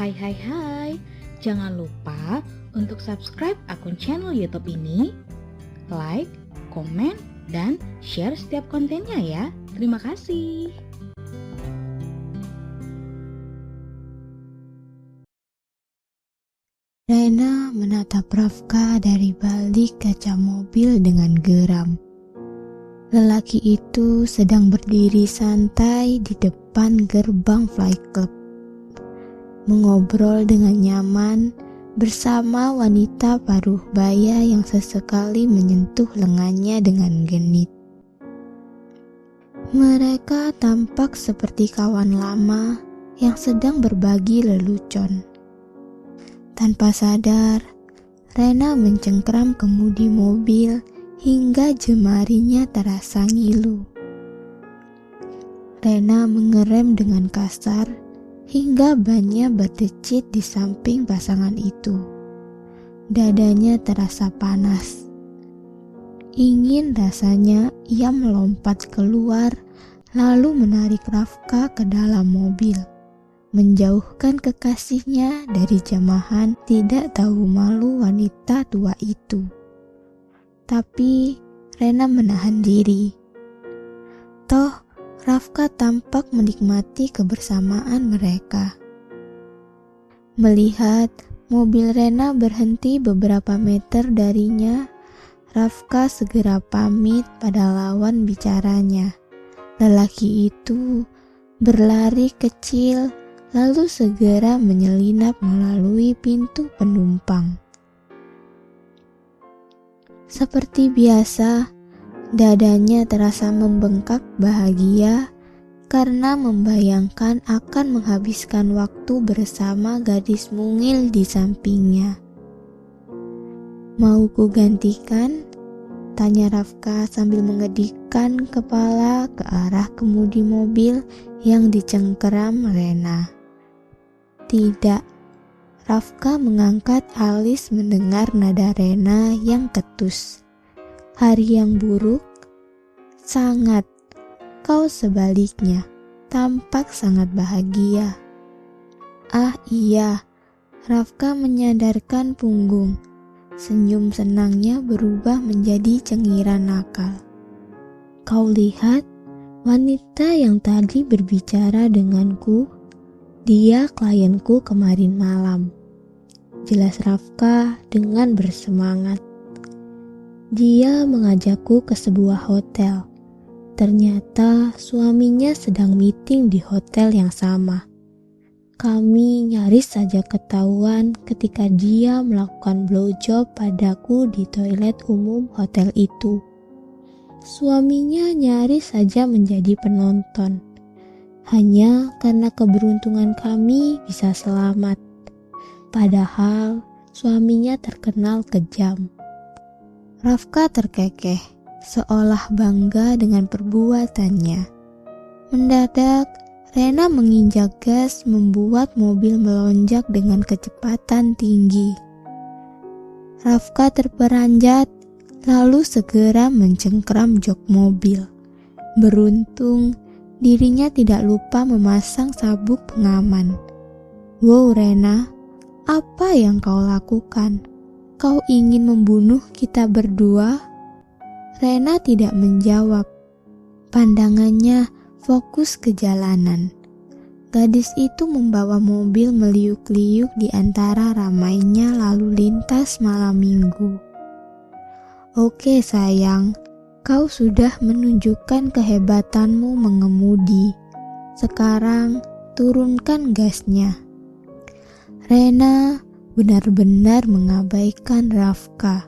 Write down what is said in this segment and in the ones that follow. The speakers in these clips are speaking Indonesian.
Hai hai hai, jangan lupa untuk subscribe akun channel YouTube ini, like, komen, dan share setiap kontennya ya. Terima kasih. Rena menatap Rafka dari balik kaca mobil dengan geram. Lelaki itu sedang berdiri santai di depan gerbang flight club, mengobrol dengan nyaman bersama wanita paruh baya yang sesekali menyentuh lengannya dengan genit. Mereka tampak seperti kawan lama yang sedang berbagi lelucon. Tanpa sadar, Rena mencengkram kemudi mobil hingga jemarinya terasa ngilu. Rena mengerem dengan kasar hingga bannya berdecit di samping pasangan itu. Dadanya terasa panas. Ingin rasanya ia melompat keluar lalu menarik Rafka ke dalam mobil, menjauhkan kekasihnya dari jamahan tidak tahu malu wanita tua itu. Tapi Rena menahan diri. Toh Rafka tampak menikmati kebersamaan mereka. Melihat mobil Rena berhenti beberapa meter darinya, Rafka segera pamit pada lawan bicaranya. Lelaki itu berlari kecil lalu segera menyelinap melalui pintu penumpang. Seperti biasa, dadanya terasa membengkak bahagia karena membayangkan akan menghabiskan waktu bersama gadis mungil di sampingnya. "Mau ku gantikan?" tanya Rafka sambil mengedikkan kepala ke arah kemudi mobil yang dicengkeram Rena. "Tidak." Rafka mengangkat alis mendengar nada Rena yang ketus. "Hari yang buruk?" "Sangat." "Kau sebaliknya, tampak sangat bahagia." "Ah iya." Rafka menyadarkan punggung. Senyum senangnya berubah menjadi cengiran nakal. "Kau lihat wanita yang tadi berbicara denganku? Dia klienku kemarin malam," jelas Rafka dengan bersemangat. "Dia mengajakku ke sebuah hotel. Ternyata suaminya sedang meeting di hotel yang sama. Kami nyaris saja ketahuan ketika dia melakukan blowjob padaku di toilet umum hotel itu. Suaminya nyaris saja menjadi penonton. Hanya karena keberuntungan kami bisa selamat. Padahal suaminya terkenal kejam." Rafka terkekeh, seolah bangga dengan perbuatannya. Mendadak, Rena menginjak gas membuat mobil melonjak dengan kecepatan tinggi. Rafka terperanjat, lalu segera mencengkram jok mobil. Beruntung, dirinya tidak lupa memasang sabuk pengaman. "Wow Rena, apa yang kau lakukan? Kau ingin membunuh kita berdua?" Rena tidak menjawab. Pandangannya fokus ke jalanan. Gadis itu membawa mobil meliuk-liuk di antara ramainya lalu lintas malam minggu. "Oke sayang, kau sudah menunjukkan kehebatanmu mengemudi. Sekarang turunkan gasnya." Rena benar-benar mengabaikan Rafka.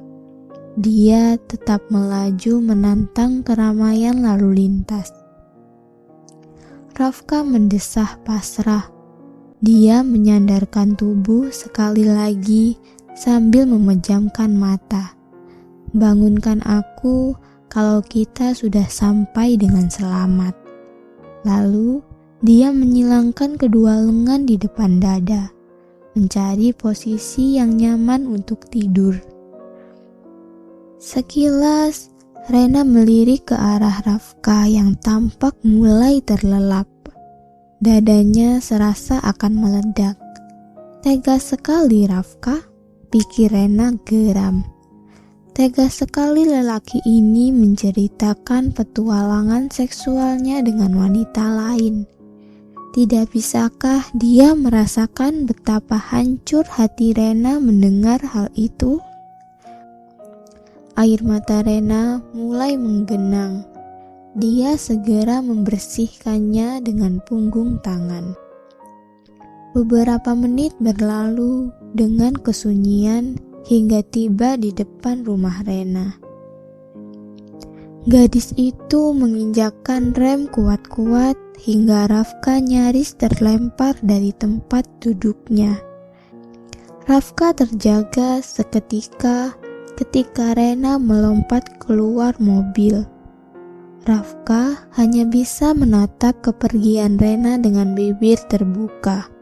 Dia tetap melaju menantang keramaian lalu lintas. Rafka mendesah pasrah. Dia menyandarkan tubuh sekali lagi sambil memejamkan mata. "Bangunkan aku kalau kita sudah sampai dengan selamat." Lalu dia menyilangkan kedua lengan di depan dada, mencari posisi yang nyaman untuk tidur. Sekilas, Rena melirik ke arah Rafka yang tampak mulai terlelap. Dadanya serasa akan meledak. Tega sekali Rafka, pikir Rena geram. Tega sekali lelaki ini menceritakan petualangan seksualnya dengan wanita lain. Tidak bisakah dia merasakan betapa hancur hati Rena mendengar hal itu? Air mata Rena mulai menggenang. Dia segera membersihkannya dengan punggung tangan. Beberapa menit berlalu dengan kesunyian hingga tiba di depan rumah Rena. Gadis itu menginjakkan rem kuat-kuat hingga Rafka nyaris terlempar dari tempat duduknya. Rafka terjaga seketika ketika Rena melompat keluar mobil. Rafka hanya bisa menatap kepergian Rena dengan bibir terbuka.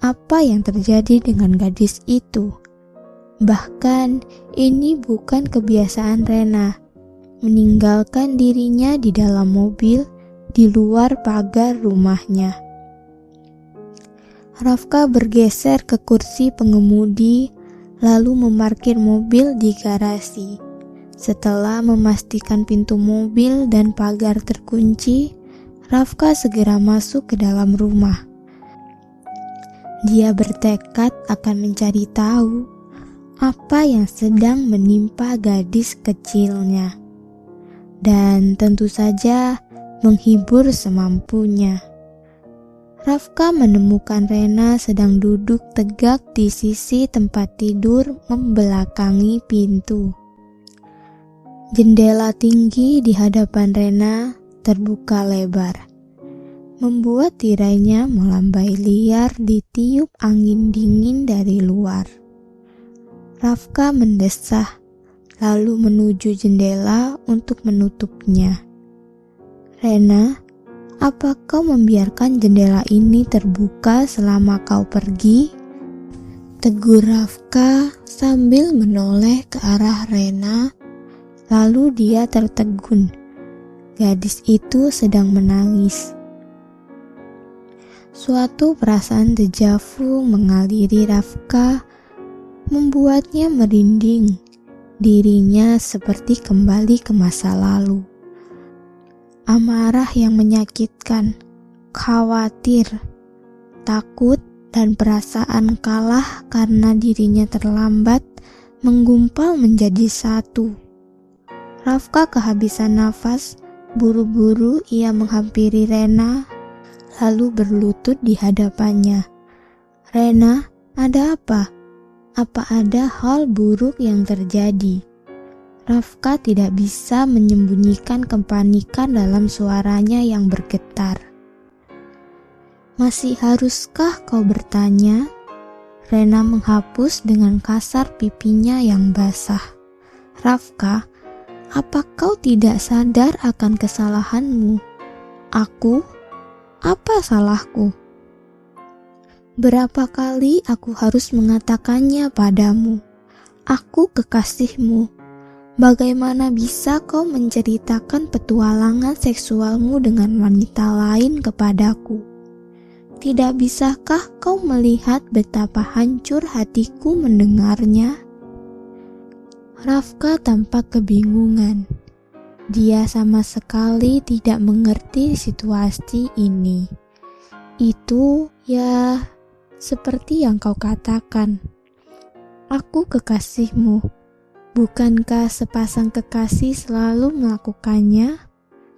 Apa yang terjadi dengan gadis itu? Bahkan ini bukan kebiasaan Rena, meninggalkan dirinya di dalam mobil di luar pagar rumahnya. Rafka bergeser ke kursi pengemudi lalu memarkir mobil di garasi. Setelah memastikan pintu mobil dan pagar terkunci, Rafka segera masuk ke dalam rumah. Dia bertekad akan mencari tahu apa yang sedang menimpa gadis kecilnya, dan tentu saja menghibur semampunya. Rafka menemukan Rena sedang duduk tegak di sisi tempat tidur membelakangi pintu. Jendela tinggi di hadapan Rena terbuka lebar, membuat tirainya melambai liar ditiup angin dingin dari luar. Rafka mendesah, lalu menuju jendela untuk menutupnya. Rena, apa kau membiarkan jendela ini terbuka selama kau pergi? Tegur Rafka sambil menoleh ke arah Rena, lalu dia tertegun. Gadis itu sedang menangis. Suatu perasaan dejavu mengaliri Rafka, membuatnya merinding. Dirinya seperti kembali ke masa lalu. Amarah yang menyakitkan, khawatir, takut, dan perasaan kalah karena dirinya terlambat menggumpal menjadi satu. Rafka kehabisan nafas, buru-buru ia menghampiri Rena, lalu berlutut di hadapannya. Rena, ada apa? Apa ada hal buruk yang terjadi? Rafka tidak bisa menyembunyikan kepanikan dalam suaranya yang bergetar. Masih haruskah kau bertanya? Rena menghapus dengan kasar pipinya yang basah. Rafka, apa kau tidak sadar akan kesalahanmu? Aku? Apa salahku? Berapa kali aku harus mengatakannya padamu? Aku kekasihmu. Bagaimana bisa kau menceritakan petualangan seksualmu dengan wanita lain kepadaku? Tidak bisakah kau melihat betapa hancur hatiku mendengarnya? Rafka tampak kebingungan. Dia sama sekali tidak mengerti situasi ini. Itu ya seperti yang kau katakan. Aku kekasihmu. Bukankah sepasang kekasih selalu melakukannya?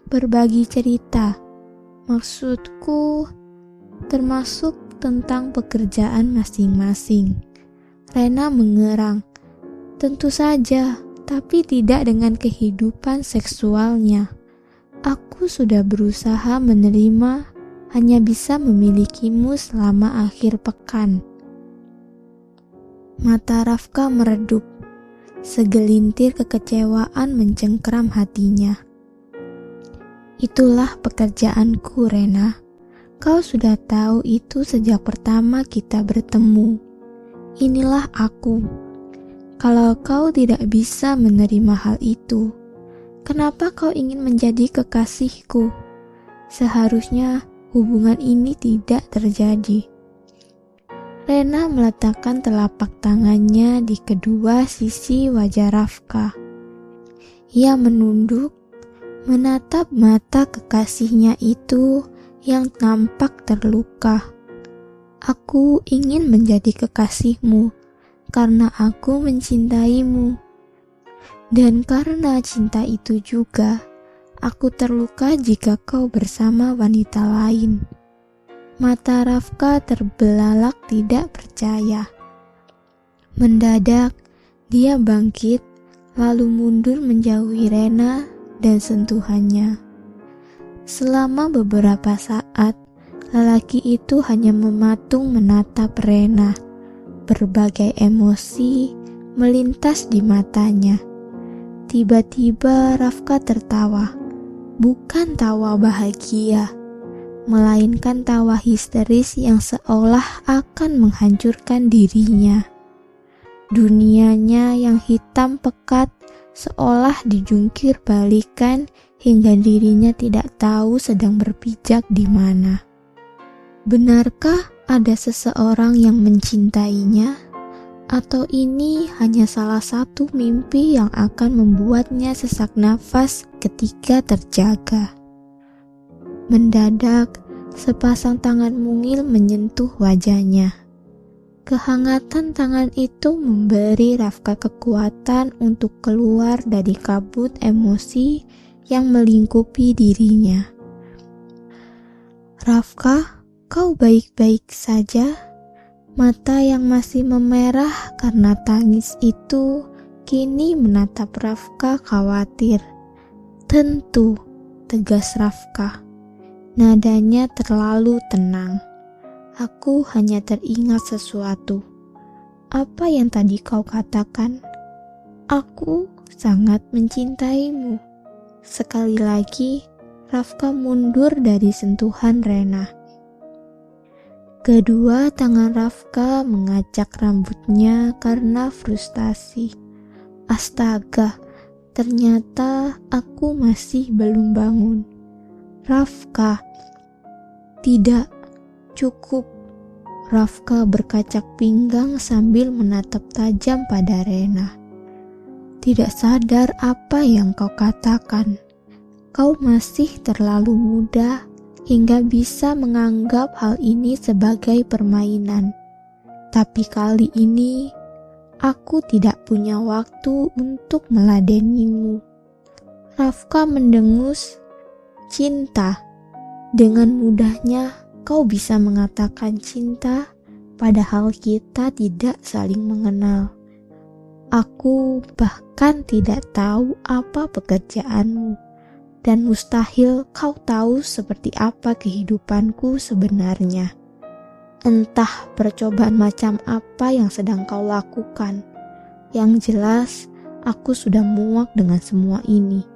Berbagi cerita. Maksudku termasuk tentang pekerjaan masing-masing. Rena mengerang. Tentu saja, tapi tidak dengan kehidupan seksualnya. Aku sudah berusaha menerima, hanya bisa memilikimu selama akhir pekan. Mata Rafka meredup. Segelintir kekecewaan mencengkeram hatinya. Itulah pekerjaanku, Rena. Kau sudah tahu itu sejak pertama kita bertemu. Inilah aku. Kalau kau tidak bisa menerima hal itu, kenapa kau ingin menjadi kekasihku? Seharusnya hubungan ini tidak terjadi. Rena meletakkan telapak tangannya di kedua sisi wajah Rafka. Ia menunduk, menatap mata kekasihnya itu yang nampak terluka. Aku ingin menjadi kekasihmu karena aku mencintaimu. Dan karena cinta itu juga, aku terluka jika kau bersama wanita lain. Mata Rafka terbelalak tidak percaya. Mendadak, dia bangkit, lalu mundur menjauhi Rena dan sentuhannya. Selama beberapa saat, lelaki itu hanya mematung menatap Rena. Berbagai emosi melintas di matanya. Tiba-tiba Rafka tertawa. Bukan tawa bahagia, melainkan tawa histeris yang seolah akan menghancurkan dirinya. Dunianya yang hitam pekat seolah dijungkir balikan hingga dirinya tidak tahu sedang berpijak di mana. Benarkah ada seseorang yang mencintainya? Atau ini hanya salah satu mimpi yang akan membuatnya sesak nafas ketika terjaga? Mendadak, sepasang tangan mungil menyentuh wajahnya. Kehangatan tangan itu memberi Rafka kekuatan untuk keluar dari kabut emosi yang melingkupi dirinya. Rafka, kau baik-baik saja? Mata yang masih memerah karena tangis itu kini menatap Rafka khawatir. Tentu, tegas Rafka. Nadanya terlalu tenang. Aku hanya teringat sesuatu. Apa yang tadi kau katakan? Aku sangat mencintaimu. Sekali lagi, Rafka mundur dari sentuhan Rena. Kedua tangan Rafka mengacak rambutnya karena frustasi. Astaga, ternyata aku masih belum bangun. Rafka, tidak, cukup. Rafka berkacak pinggang sambil menatap tajam pada Rena. Tidak sadar apa yang kau katakan. Kau masih terlalu muda hingga bisa menganggap hal ini sebagai permainan. Tapi kali ini, aku tidak punya waktu untuk meladenimu. Rafka mendengus. Cinta. Dengan mudahnya kau bisa mengatakan cinta, padahal kita tidak saling mengenal. Aku bahkan tidak tahu apa pekerjaanmu. Dan mustahil kau tahu seperti apa kehidupanku sebenarnya. Entah percobaan macam apa yang sedang kau lakukan. Yang jelas, aku sudah muak dengan semua ini.